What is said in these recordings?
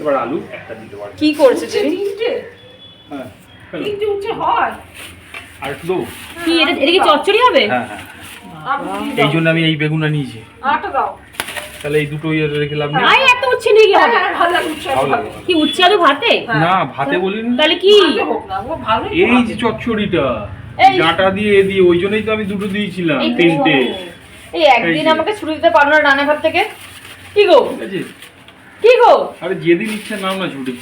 এবার আলু একটা দিতে পারি। কি করছে তুমি? হ্যাঁ তিনটে উঠছে হয় আর একটু দেবো? কি এটা কি চচ্চড়ি হবে? হ্যাঁ হ্যাঁ, এই জন্য আমি এই বেগুনটা নিয়েছি। আটা দাও। তাহলে এই দুটো ইয়ে রেখে লাভ নেই। আই এত উচ্ছে নিয়ে কি হবে? ভালো লাগে উঠছে ভালো ভালো। লাগে। কি উচ্ছে আলু ভাতে? না ভাতে বলিনি। তাহলে কি? ভাতে হোক না, ও ভালোই তো এই যে ভাতে। চচ্চড়িটা এই ডাঁটা দিয়ে এ দিয়ে ওই জন্যই তো আমি দুটো দিয়েছিলাম, এই তিনটে। এই একদিন এই যে। আমাকে ছুটি দিতে পারো না রান্নাঘর থেকে? কি গো ঠিক আছে, কি গো? আরে যেদিন ইচ্ছা নাও না ছুটি।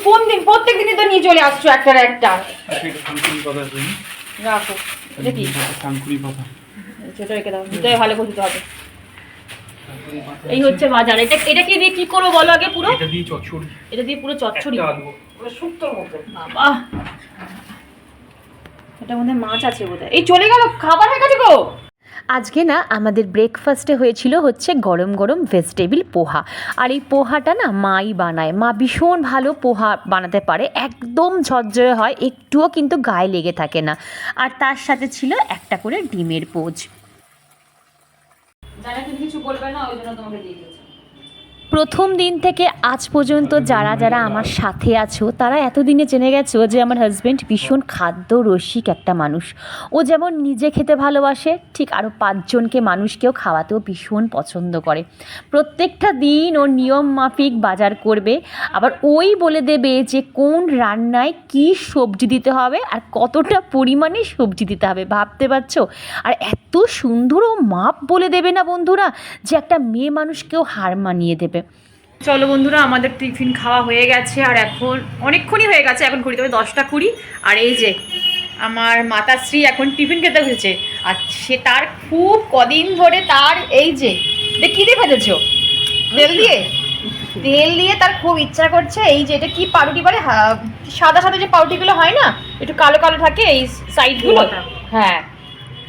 কোন দিন? প্রত্যেক দিনই তো নিয়ে চলে আসছো একটার একটা। আচ্ছা এটা শান্তির কথা শুনি। রাখো। এটা কি? শান্তির কথা। সেটা রেখে দাও, দুটোই ভালো করে দিতে হবে। এই হচ্ছে বাজার। এটাকে দিয়ে কি করবো বলো আগে? পুরো এটা দিয়ে চচ্চড়ি, এটা দিয়ে পুরো চচ্চড়ি। একটা আলু। ওটা শুক্তোর মতো। বাবা, এটার মধ্যে মাছ আছে বোধহয়। এই চলে গেল, খাবার হয়ে গেছে গো। আজকে না আমাদের ব্রেকফাস্টে হয়েছিল হচ্ছে গরম গরম ভেজিটেবিল পোহা। আর এই পোহাটা না মাই বানায়। মা ভীষণ ভালো পোহা বানাতে পারে, একদম ঝরঝরে হয়, একটুও কিন্তু গায়ে লেগে থাকে না। আর তার সাথে ছিল একটা করে ডিমের পোচ। জানা তুমি কিছু বলবে না, ওই জন্য তোমাকে দিয়ে দিয়েছি। প্রথম দিন থেকে আজ পর্যন্ত যারা যারা আমার সাথে আছো তারা এতদিনে জেনে গেছো যে আমার হাজব্যান্ড ভীষণ খাদ্য রসিক একটা মানুষ। ও যেমন নিজে খেতে ভালোবাসে, ঠিক আরও 5 জনকে মানুষকেও খাওয়াতেও ভীষণ পছন্দ করে। প্রত্যেকটা দিন ও নিয়ম মাফিক বাজার করবে, আবার ওই বলে দেবে যে কোন রান্নায় কী সবজি দিতে হবে আর কতটা পরিমাণে সবজি দিতে হবে। ভাবতে পারছো? আর এত সুন্দর ও মাপ বলে দেবে না বন্ধুরা, যে একটা মেয়ে মানুষকেও হার মানিয়ে দেবে। চলো বন্ধুরা, আমাদের টিফিন খাওয়া হয়ে গেছে আর এখন অনেকক্ষণই হয়ে গেছে, এখন ঘড়ি তবে 10টা 20। আর এই যে আমার মাতাশ্রী এখন টিফিন খেতে বসেছে। আর সে তার খুব কদিন ধরে তার এই যে কী দিয়ে ভেজেছো? তেল দিয়ে তার খুব ইচ্ছা করছে। এই যে এটা কি পাউরুটি বলে? সাদা সাদা যে পাউরুটিগুলো হয় না, একটু কালো কালো থাকে এই সাইডগুলো। হ্যাঁ,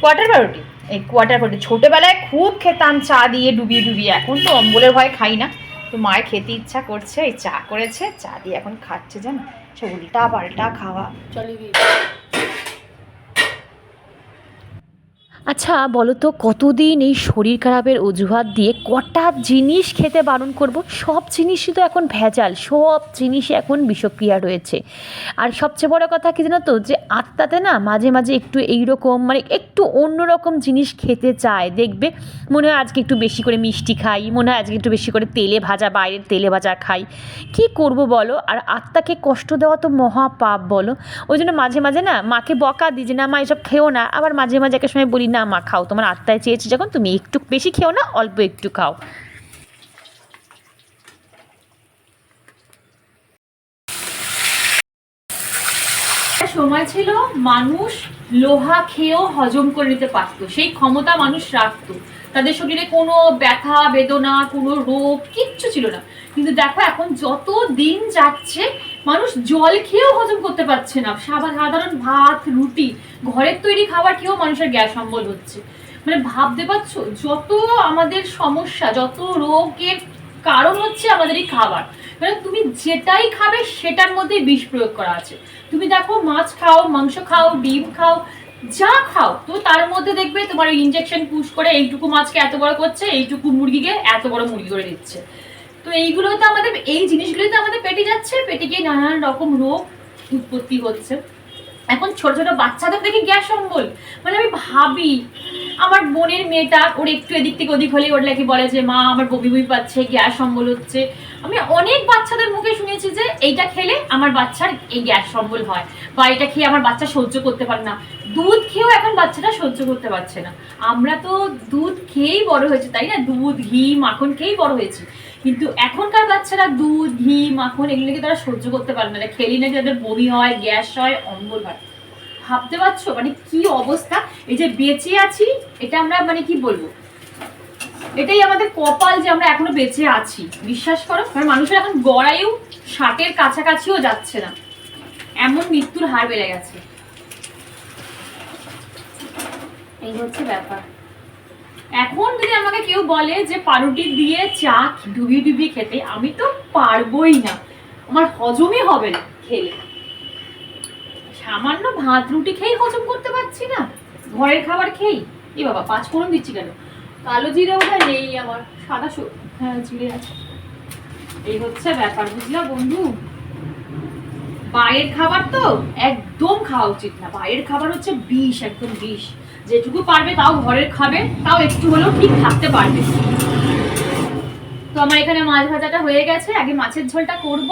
কোয়ার্টার পাউরুটি। এই কোয়ার্টার পাউরুটি ছোটোবেলায় খুব খেতাম চা দিয়ে ডুবিয়ে ডুবিয়ে, এখন তো অম্বলের ভয় খাই না। তো মায়ের খেতে ইচ্ছা করছে, এই চা করেছে, চা দিয়ে এখন খাচ্ছে। জানো, সে উল্টা পাল্টা খাওয়া। চলে গিয়ে আচ্ছা বলো তো, কতদিন এই শরীর খারাপের অজুহাত দিয়ে কটা জিনিস খেতে বারণ করব? সব জিনিসই তো এখন ভেজাল, সব জিনিসই এখন বিষক্রিয়া রয়েছে। আর সবচেয়ে বড় কথা কী জানো তো, যে আত্মাতে না মাঝে মাঝে একটু এইরকম মানে একটু অন্যরকম জিনিস খেতে চায়। দেখবে মনে হয় আজকে একটু বেশি করে মিষ্টি খাই, মনে হয় আজকে একটু বেশি করে তেলে ভাজা, বাইরের তেলে ভাজা খাই। কী করব বলো? আর আত্মাকে কষ্ট দেওয়া তো মহা পাপ বলো। ওই জন্য মাঝে মাঝে না মাকে বকা দিই যে না মা এসব খেও না। আবার মাঝে মাঝে একটা সময় বলি না মা খাও, তোমার আত্মায় চেয়েছে যখন, তুমি একটু বেশি খেও না, অল্প একটু খাও। সময় ছিল মানুষ লোহা খেয়েও হজম করে নিতে পারতো, সেই ক্ষমতা মানুষ রাখতো। তাদের শরীরে কোনো ব্যথা বেদনা, কোনো রোগ কিচ্ছু ছিল না। কিন্তু দেখো এখন যত দিন যাচ্ছে মানুষ জল খেয়েও হজম করতে পারছে না। সাধারণ ভাত রুটি ঘরের তৈরি খাবার খেয়েও মানুষের গ্যাস অম্বল হচ্ছে। মানে ভাবতে পারছো, যত আমাদের সমস্যা, যত রোগের কারণ হচ্ছে আমাদের এই খাবার। মানে তুমি যেটাই খাবে সেটার মধ্যেই বিষ প্রয়োগ করা আছে। তুমি দেখো মাছ খাও, মাংস খাও, ডিম খাও, যা খাও, তো তার মধ্যে দেখবে তোমার ইনজেকশন পুশ করে এইটুকু মাছকে এত বড় করছে, এইটুকু মুরগিকে এত বড় মুরগি করে দিচ্ছে। তো এইগুলো তো আমাদের, এই জিনিসগুলোই তো আমাদের পেটে যাচ্ছে, পেটে গিয়ে নানান রকম রোগ উৎপত্তি হচ্ছে। এখন ছোট ছোট বাচ্চাদের দেখে গ্যাস অম্বল। মানে আমি ভাবি আমার বোনের মেয়েটা, ওর একটু এদিক থেকে ওদিক হলেই ওর নাকি বলে যে মা আমার বমি বমি পাচ্ছে, গ্যাস অম্বল হচ্ছে। আমি অনেক বাচ্চাদের মুখে শুনেছি যে এইটা খেলে আমার বাচ্চার এই গ্যাস অম্বল হয়, বা এটা খেয়ে আমার বাচ্চা সহ্য করতে পারে না। দুধ খেয়েও এখন বাচ্চাটা সহ্য করতে পারছে না। আমরা তো দুধ খেয়েই বড় হয়েছে, তাই না? দুধ ঘি মাখন খেয়েই বড় হয়েছি। কিন্তু এখনকার বাচ্চারা দুধ ঘি মাখন এগুলোকে তারা সহ্য করতে পারে না। খেলি না তাদের বমি হয়, গ্যাস হয়, অম্বল হয়। ভাবতে পারছো মানে কি অবস্থা? এই যে বেঁচে আছি, এটা আমরা মানে কি বলবো, এটাই আমাদের কপাল যে আমরা এখনো বেঁচে আছি। বিশ্বাস করো, কারণ মানুষের এখন গড়াইও 60-এর কাছাকাছিও যাচ্ছে না, এমন মৃত্যুর হার বেড়ে গেছে। এই হচ্ছে ব্যাপার। এখন যদি আমাকে কেউ বলে যে পাউরুটি দিয়ে চা ডুবিয়ে ডুবিয়ে খেতে, আমি তো পারবোই না, আমার হজমই হবে না খেলে। সামান্য ভাত রুটি খেয়েই হজম করতে পারছি না, ঘরের খাবার খেয়েই। এ বাবা, 5 ফোড়ন দিচ্ছি কেন? কালো জিরে ওটা নেই আমার, সাদা হ্যাঁ জিরে আছে। এই হচ্ছে ব্যাপার, বুঝলা বন্ধু। বাইরের খাবার তো একদম খাওয়া উচিত না, বাইরের খাবার হচ্ছে বিষ, একদম বিষ। যেটুকু পারবে তাও ঘরের খাবে, তাও একটু হলেও ঠিক থাকতে পারবে। তো আমার এখানে মাছ ভাজাটা হয়ে গেছে, আগে মাছের ঝোলটা করব,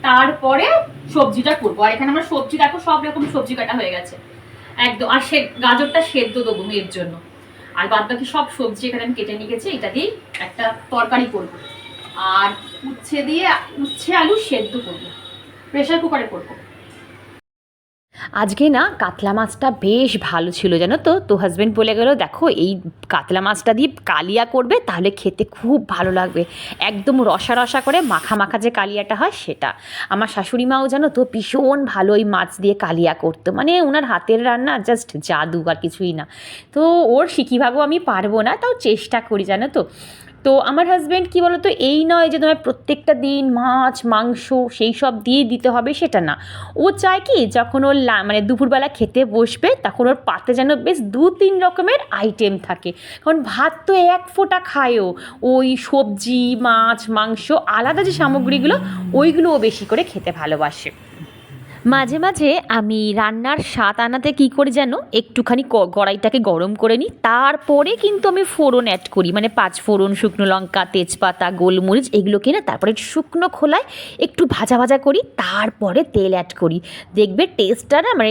তারপরে সবজিটা করবো। আর এখানে আমার সবজি দেখো, সব রকম সবজি কাটা হয়ে গেছে একদম। আর গাজরটা সেদ্ধ দেবো মেয়ের জন্য। আর বাদ বাকি সব সবজি এখানে আমি কেটে নিয়ে গেছি, এটা দিয়েই একটা তরকারি করবো। আর উচ্ছে আলু সেদ্ধ করবো, প্রেশার কুকারে করবো। আজকে না কাতলা মাছটা বেশ ভালো ছিল জানো তো। তো হাজব্যান্ড বলে গেল, দেখো এই কাতলা মাছটা দিয়ে কালিয়া করবে, তাহলে খেতে খুব ভালো লাগবে, একদম রসা রসা করে মাখা মাখা যে কালিয়াটা হয় সেটা। আমার শাশুড়ি মাও জানো তো ভীষণ ভালো ওই মাছ দিয়ে কালিয়া করতো, মানে ওনার হাতের রান্না জাস্ট জাদু, আর কিছুই না। তো ওর শিখিভাগও আমি পারবো না, তাও চেষ্টা করি জানো তো। তো আমার হাজব্যান্ড কী বলো তো, এই নয় যে তোমার প্রত্যেকটা দিন মাছ মাংস সেই সব দিয়ে দিতে হবে, সেটা না। ও চায় কি, যখন ওর মানে দুপুরবেলা খেতে বসবে তখন ওর পাতে যেন বেশ 2-3 রকমের আইটেম থাকে। কারণ ভাত তো এক ফোঁটা খায়ও, ওই সবজি মাছ মাংস আলাদা যে সামগ্রীগুলো ওইগুলো ও বেশি করে খেতে ভালোবাসে। মাঝে মাঝে আমি রান্নার স্বাদ আনাতে কী করি যেন, একটুখানি কড়াইটাকে গরম করে নিই, তারপরে কিন্তু আমি ফোড়ন অ্যাড করি, মানে 5 ফোড়ন, শুকনো লঙ্কা, তেজপাতা, গোলমরিচ এগুলোকে না তারপরে শুকনো খোলায় একটু ভাজা ভাজা করি, তারপরে তেল অ্যাড করি। দেখবে টেস্টটা না, মানে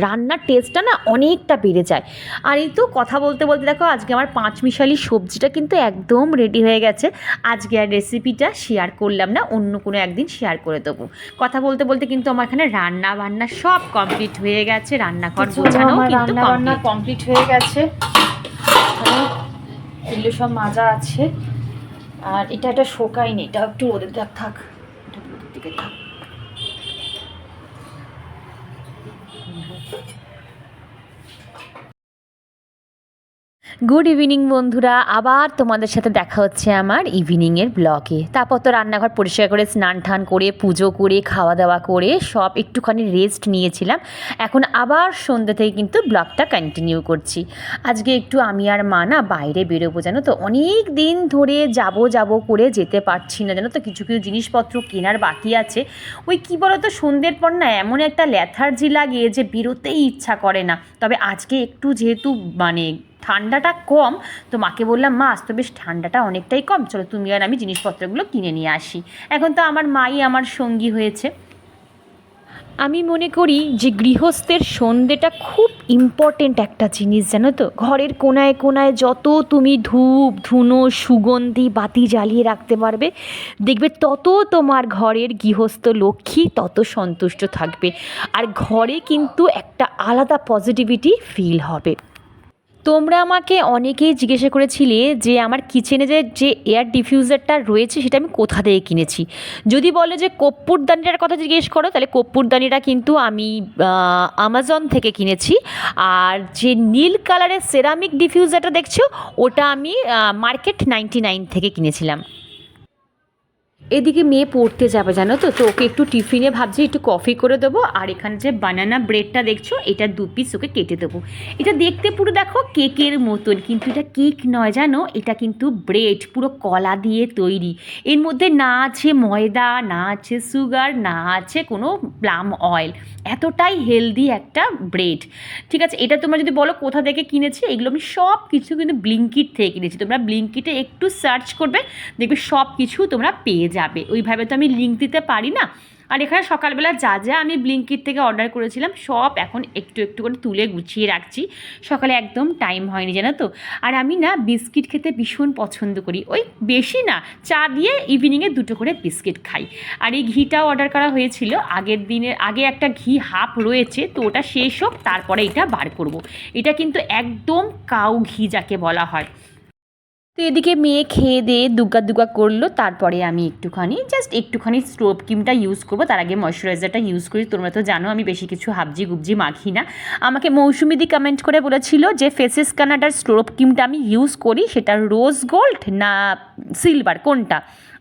রান্নার টেস্টটা না অনেকটা বেড়ে যায়। আর এই তো কথা বলতে বলতে দেখো আজকে আমার 5 মিশালি সবজিটা কিন্তু একদম রেডি হয়ে গেছে। আজকে আর রেসিপিটা শেয়ার করলাম না, অন্য কোনো একদিন শেয়ার করে দেবো। কথা বলতে বলতে কিন্তু আমার এখানে রান্না বান্না সব কমপ্লিট হয়ে গেছে, রান্নাঘর গোছানো কিন্তু কমপ্লিট হয়ে গেছে। এগুলো সব মাজা আছে, আর এটা একটা শোকায়নি, এটা একটু ওদের থাক, এটা ওদের দিকে থাক। গুড ইভিনিং বন্ধুরা, আবার তোমাদের সাথে দেখা হচ্ছে আমার ইভিনিংয়ের ব্লগে। তারপর তো রান্নাঘর পরিষ্কার করে স্নান টান করে পুজো করে খাওয়া দাওয়া করে সব একটুখানি রেস্ট নিয়েছিলাম। এখন আবার সন্ধ্যে থেকে কিন্তু ব্লগটা কন্টিনিউ করছি। আজকে একটু আমি আর মা না বাইরে বেরোবো জানো তো, অনেক দিন ধরে যাব করে যেতে পারছি না জানো তো, কিছু কিছু জিনিসপত্র কেনার বাকি আছে। ওই কী বলো তো, সন্ধ্যের পর না এমন একটা ল্যাথার্জি লাগে যে বেরোতেই ইচ্ছা করে না। তবে আজকে একটু যেহেতু মানে ঠান্ডাটা কম, তো মাকে বললাম, মা আজ তো বেশ ঠান্ডাটা অনেকটাই কম, চলো তুমি আর আমি জিনিসপত্রগুলো কিনে নিয়ে আসি। এখন তো আমার মাই আমার সঙ্গী হয়েছে। আমি মনে করি যে গৃহস্থের সন্ধ্যেটা খুব ইম্পর্টেন্ট একটা জিনিস জানো তো। ঘরের কোনায় কোনায় যত তুমি ধূপ ধুনো সুগন্ধি বাতি জ্বালিয়ে রাখতে পারবে, দেখবে তত তোমার ঘরের গৃহস্থ লক্ষ্মী তত সন্তুষ্ট থাকবে, আর ঘরে কিন্তু একটা আলাদা পজিটিভিটি ফিল হবে। তোমরা আমাকে অনেকেই জিজ্ঞাসা করেছিলে যে আমার কিচেনে যে এয়ার ডিফিউজারটা রয়েছে সেটা আমি কোথা থেকে কিনেছি। যদি বলো যে কর্পূরদানিটার কথা জিজ্ঞেস করো, তাহলে কর্পূরদানিটা কিন্তু আমি আমাজন থেকে কিনেছি। আর যে নীল কালারের সেরামিক ডিফিউজারটা দেখছো ওটা আমি মার্কেট 99 থেকে কিনেছিলাম। এদিকে মেয়ে পড়তে যাবে জানো তো, তো ওকে একটু টিফিনে ভাবছি একটু কফি করে দেবো। আর এখানে যে বানানা ব্রেডটা দেখছো এটা 2 পিস ওকে কেটে দেবো। এটা দেখতে পুরো দেখো কেকের মতন, কিন্তু এটা কেক নয় জানো, এটা কিন্তু ব্রেড, পুরো কলা দিয়ে তৈরি। এর মধ্যে না আছে ময়দা, না আছে সুগার, না আছে কোনো প্লাম অয়েল, এতটাই হেলদি একটা ব্রেড। ঠিক আছে, এটা তোমরা যদি বলো কোথা থেকে কিনেছি, এগুলো আমি সব কিছু কিন্তু ব্লিঙ্কিট থেকে কিনেছি। তোমরা ব্লিঙ্কিটে একটু সার্চ করবে, দেখবে সব কিছু তোমরা পেয়ে যাবে। ওইভাবে তো আমি লিঙ্ক দিতে পারি না। আর এখানে সকালবেলা যা যা আমি ব্লিঙ্কিট থেকে অর্ডার করেছিলাম সব এখন একটু একটু করে তুলে গুছিয়ে রাখছি, সকালে একদম টাইম হয়নি জানো তো। আর আমি না বিস্কিট খেতে ভীষণ পছন্দ করি, ওই বেশি না, চা দিয়ে ইভিনিংয়ে 2টো করে বিস্কিট খাই। আর এই ঘিটাও অর্ডার করা হয়েছিল, আগে একটা ঘি হাফ রয়েছে, তো ওটা শেষ হোক তারপরে এটা বার করব। এটা কিন্তু একদম কাউ ঘি যাকে বলা হয়। তো এদিকে মেয়ে খেয়ে দিয়ে দুগ্গা করলো, তারপরে আমি একটুখানি স্টোভ ক্রিমটা ইউজ করবো, তার আগে ময়শ্চারাইজারটা ইউজ করি। তোমরা তো জানো আমি বেশি কিছু হাবজি গুবজি মাখি না। আমাকে মৌসুমিদি কমেন্ট করে বলেছিল যে ফেসেস কানাডার স্টোভ ক্রিমটা আমি ইউজ করি, সেটা রোজ গোল্ড না সিলভার কোনটা।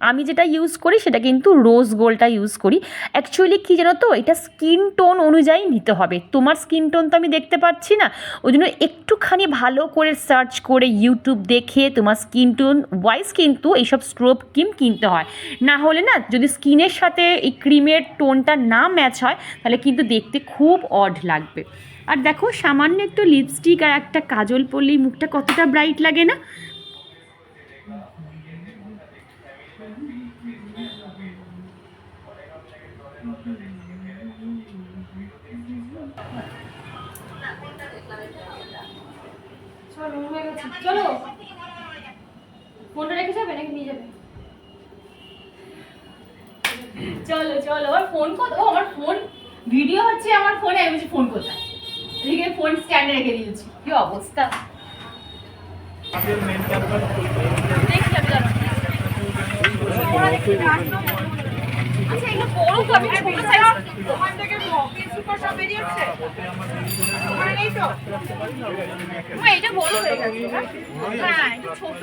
আমি যেটা ইউজ করি সেটা কিন্তু রোজ গোল্ডটা ইউজ করি। অ্যাকচুয়ালি কী জানো তো, এটা স্কিন টোন অনুযায়ী নিতে হবে। তোমার স্কিন টোন তো আমি দেখতে পাচ্ছি না, ওই জন্য একটুখানি ভালো করে সার্চ করে ইউটিউব দেখে তোমার স্কিন টোন ওয়াইজ কিন্তু এইসব স্ট্রোব ক্রিম কিনতে হয়। না হলে না, যদি স্কিনের সাথে এই ক্রিমের টোনটা না ম্যাচ হয় তাহলে কিন্তু দেখতে খুব অড লাগবে। আর দেখো, সামান্য একটু লিপস্টিক আর একটা কাজল পরলেই মুখটা কতটা ব্রাইট লাগে না? চলো, ফোনটা রেখে যাবে নাকি নিয়ে যাবে? চলো চলো, আমার ফোন কোথায়? ও, আমার ফোন ভিডিও হচ্ছে আমার ফোনে, আমি বলছি ফোন কোথায়? এদিকে ফোন স্ট্যান্ডে রেখে দিয়েছি, কি অবস্থা। দেখি আমি দাঁড়াও। আচ্ছা, এগুলো বড় তো, আমি ছোট সাইজ। ওখান থেকে সুপার সব বেরিয়েছে ওখানে নেই তো। এটা বড় হয়ে গেছে। হ্যাঁ, এটা ছোট।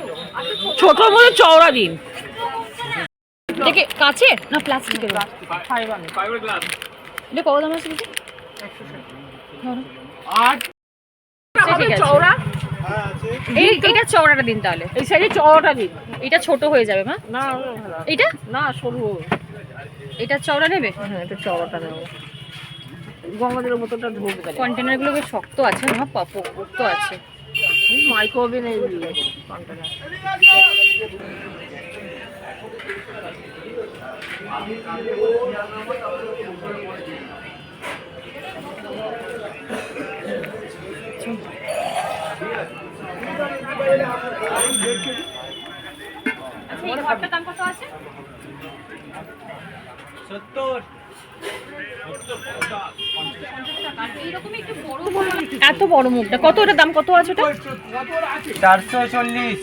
ছোট বলে চওড়া দিন। দেখে কাচের না প্লাস্টিকের? Fibre glass. এটা কত দাম আছে বুঝি? আর ঠিক আছে। চওড়া এটা চওড়াটা দিন তাহলে। এই সাইডে চওড়াটা দিন। এটা ছোট হয়ে যাবে মা। না এটা না সরু। এটা চওড়া নেবে? হ্যাঁ, এটা চওড়াটা নেব। গঙ্গাজলের বোতলটা ঢুকবে। কন্টেনারগুলো বেশ শক্ত আছে মা, পোক্ত আছে। মাইক্রোওভেন এইগুলো কন্টেনার। আচ্ছা, এই ঘরটার দাম কত আছে? 70 এত বড় মুখটা কত? ওটার দাম কত আছে? ওটা 440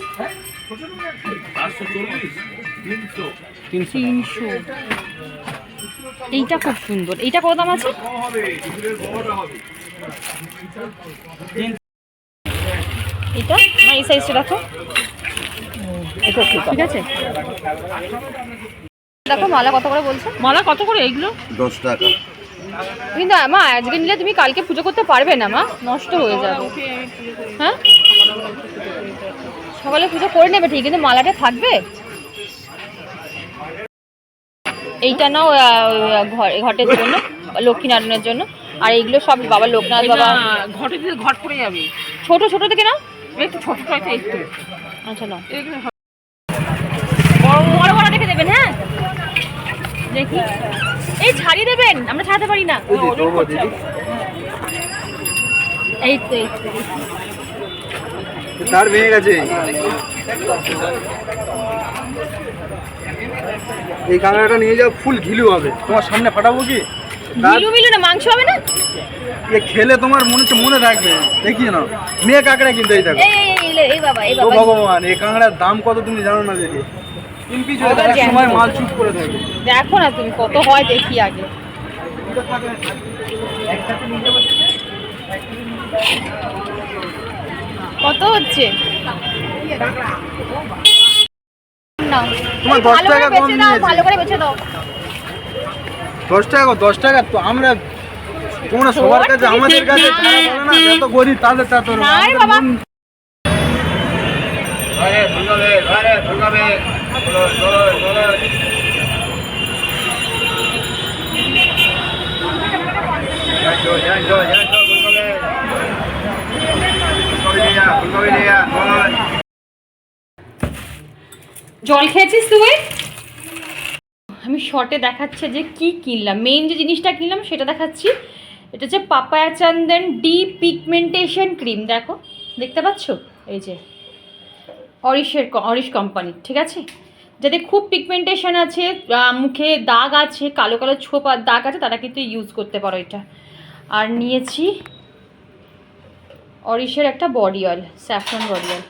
300। এইটা খুব সুন্দর। এইটা কত দাম আছে? এটা না, এই সাইজটা রাখো। এটা ঠিক আছে। দেখো মালা কত করে বলছো? মালা কত করে এইগুলো? 10 টাকা। কিন্তু মা আজকে নিলে তুমি কালকে পুজো করতে পারবে না মা, নষ্ট হয়ে যাবে। হ্যাঁ, সকালে পুজো করে নেবে ঠিক, কিন্তু মালাটা থাকবে। এইটা নাও ঘটের জন্য, লক্ষ্মীনারায়ণের জন্য। আর এইগুলো সব বাবা লোকনাথ বাবা। ঘটে দিলে ঘট পড়ে যাবে। ছোট ছোট থেকে নাও, একটু ছোটটাতে একটু। আচ্ছা নাও। এগুলো বড় বড় দেখে দেবেন। হ্যাঁ দেখি, এই ছাড়িয়ে দেবেন, আমরা ছাড়াতে পারি না। এই তো এই তো। তার ভেঙে গেছে। এই কাঁকড়াটা নিয়ে যাও, ফুল ঘিলু হবে। তোমার সামনে ফাটাবো কি? মিলু মিলু না, মাংস হবে না? এ খেলে তোমার মনে রাখবে। দেখিয়ে নাও, মেয়ে কাঁকড়া কিন্তু এই দেখো। এই বাবা, এই ও বাবা। ভগবান, এই কাঁকড়ার দাম কত তুমি জানো না? দেখি তিন পিস সময় মাল চুপ করে থাকে। দেখো না তুমি কত হয়, দেখি আগে। কত হচ্ছে? নাও, তোমার এই 10 ভালো করে টাকা কম বেচে দাও, নিয়েছে। ভালো করে বেচে দাও। 10 টাকা তো আমরা, তোমরা সবার কাছে, আমাদের কাছে যারা বলে না যত গরিব তাদের তত না রে বাবা। জল খেয়েছিস তুই? আমি শর্টে দেখাচ্ছে যে কি কিনলাম, মেইন যে জিনিসটা কিনলাম সেটা দেখাচ্ছি। এটা হচ্ছে পাপায়া চন্দন ডি পিগমেন্টেশন ক্রিম। দেখো, দেখতে পাচ্ছ? এই যে অরিশ কোম্পানি, ঠিক আছে? যাদের খুব পিগমেন্টেশন আছে, মুখে দাগ আছে, কালো কালো ছোপ আর দাগ আছে, তারা কিন্তু ইউজ করতে পারো এটা। আর নিয়েছি অরিশের একটা body oil, saffron body oil,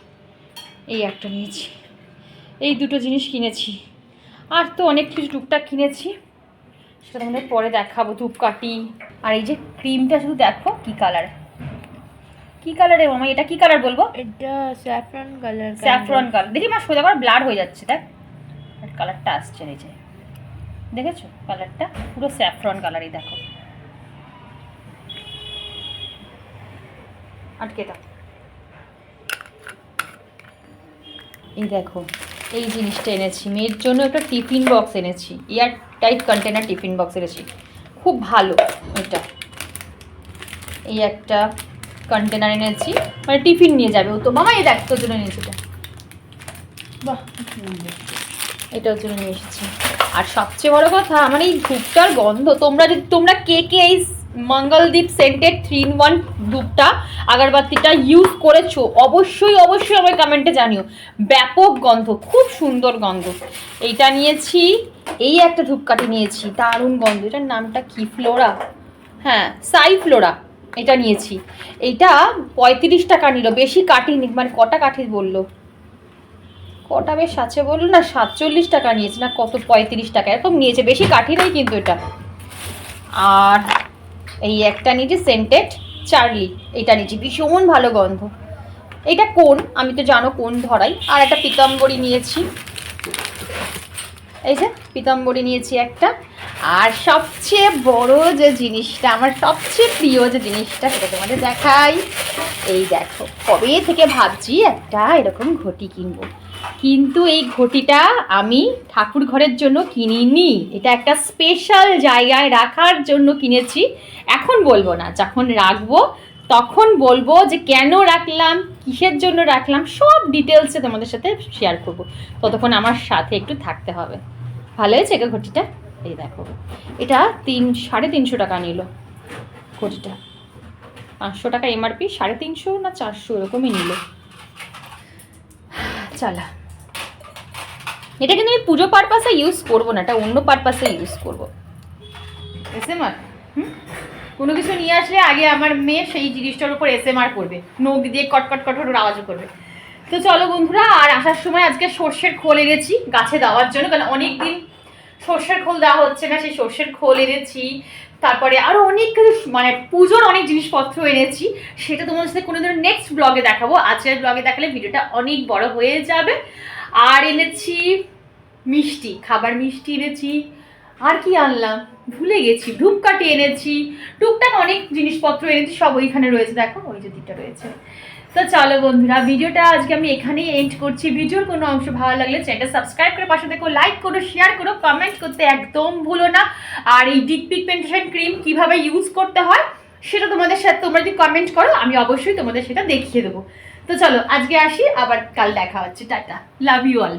এই একটা নিয়েছি। এই দুটো জিনিস কিনেছি। আর তো অনেক কিছু টুকটাক কিনেছি, সেটা তোমাদের পরে দেখাবো। ধূপকাঠি। আর এই যে ক্রিমটা শুধু দেখো কি কালার, কি কালারে মামা? এটা কি কালার বলবো? এটা স্যাফরন কালার। Saffron colour. দেখি মা, সোজা করে ব্লাড হয়ে যাচ্ছে। দেখ কালারটা আসছে, এই যে দেখেছো কালারটা পুরো স্যাফরন কালারই, দেখো আটকে দাও। এই দেখো এই জিনিসটা এনেছি মেয়ের জন্য, একটা টিফিন বক্স এনেছি, air tight container tiffin box এনেছি, খুব ভালো এটা। এই একটা কন্টেনার এনেছি, মানে টিফিন নিয়ে যাবে ও তো। মামা এই দেখ তোর জন্য এনেছি এটা, বাহ এটার জন্য নিয়ে এসেছি। আর সবচেয়ে বড় কথা আমার এই ধূপটার গন্ধ, তোমরা কে কে এই মঙ্গলদীপ সেন্টেড 3-in-1 ধূপটা আগরবাতিটা ইউজ করেছো অবশ্যই অবশ্যই আমার কমেন্টে জানিও। ব্যাপক গন্ধ, খুব সুন্দর গন্ধ। এইটা নিয়েছি, এই একটা ধূপকাঠি নিয়েছি, দারুণ গন্ধ। এটার নামটা কি, ফ্লোরা, হ্যাঁ সাই ফ্লোরা, এটা নিয়েছি। এইটা 35 টাকা নিল, বেশি কাটিনি, মানে কটা কাঠি বললো, কটা বেশ আছে বললো না, 47 টাকা নিয়েছে না কত, 35 টাকা এরকম নিয়েছে, বেশি কাঠি নেই কিন্তু এটা। আর এই একটা নিয়েছি সেন্টেড চার্লি, এটা নিয়েছি, ভীষণ ভালো গন্ধ। এটা কোন আমি তো জানো কোন ধরাই। আর একটা পিতাম্বরী নিয়েছি, এই যে পিতাম্বরী নিয়েছি একটা। আর সবচেয়ে বড় যে জিনিসটা, আমার সবচেয়ে প্রিয় যে জিনিসটা, সেটা তোমাদের দেখাই। এই দেখো কবে থেকে ভাবছি একটা এরকম ঘটি কিনবো, কিন্তু এই ঘটিটা আমি ঠাকুর ঘরের জন্য কিনিনি, এটা একটা স্পেশাল জায়গায় রাখার জন্য কিনেছি। এখন বলবো না, যখন রাখবো তখন বলবো যে কেন রাখলাম, কিসের জন্য রাখলাম, সব ডিটেলসে তোমাদের সাথে শেয়ার করবো। ততক্ষণ আমার সাথে একটু থাকতে হবে। ভালো হয়েছে এটা ঘটিটা, এই দেখো এটা 350 টাকা নিল ঘটিটা, 500 টাকা এমআরপি, 350 না 400 এরকমই নিল। চালা, এটা কিন্তু আমি পুজো পারপাসে ইউজ করবো না, এটা অন্য পারপাসে ইউজ করবো। এসএমআর কোনো কিছু নিয়ে আসলে আগে আমার মেয়ে সেই জিনিসটার উপর এসএমআর করবে, নখ দিয়ে কটকট কটকট আওয়াজও করবে। তো চলো বন্ধুরা, আর আসার সময় আজকে সর্ষের খোল এনেছি গাছে দেওয়ার জন্য, কারণ অনেক দিন সর্ষের খোল দেওয়া হচ্ছে না, সেই সর্ষের খোল এনেছি। তারপরে আরও অনেক কিছু, মানে পুজোর অনেক জিনিসপত্র এনেছি, সেটা তোমাদের সাথে কোনো দিন নেক্সট ব্লগে দেখাবো। আজকের ব্লগে দেখালে ভিডিওটা অনেক বড় হয়ে যাবে। আর এনেছি মিষ্টি, খাবার মিষ্টি এনেছি। আর কি আনলাম ভুলে গেছি, ধূপকাঠি এনেছি, টুকটাক অনেক জিনিসপত্র এনেছি, সব ওইখানে রয়েছে, দেখো ওই যে দিকটা রয়েছে। তো চলো বন্ধুরা, ভিডিওটা আজকে আমি এখানেই এন্ড করছি। ভিডিওর কোনো অংশ ভালো লাগলে চ্যানেলটা সাবস্ক্রাইব করে পাশে দেখো, লাইক করো, শেয়ার করো, কমেন্ট করতে একদম ভুলো না। আর এই ডিপ পিগমেন্টেশন ক্রিম কিভাবে ইউজ করতে হয় সেটা তোমাদের সাথে, তোমরা যদি কমেন্ট করো আমি অবশ্যই তোমাদের সেটা দেখিয়ে দেবো। তো চলো আজকে আসি, আবার কাল দেখা হচ্ছে, টাটা, লাভ ইউ অল।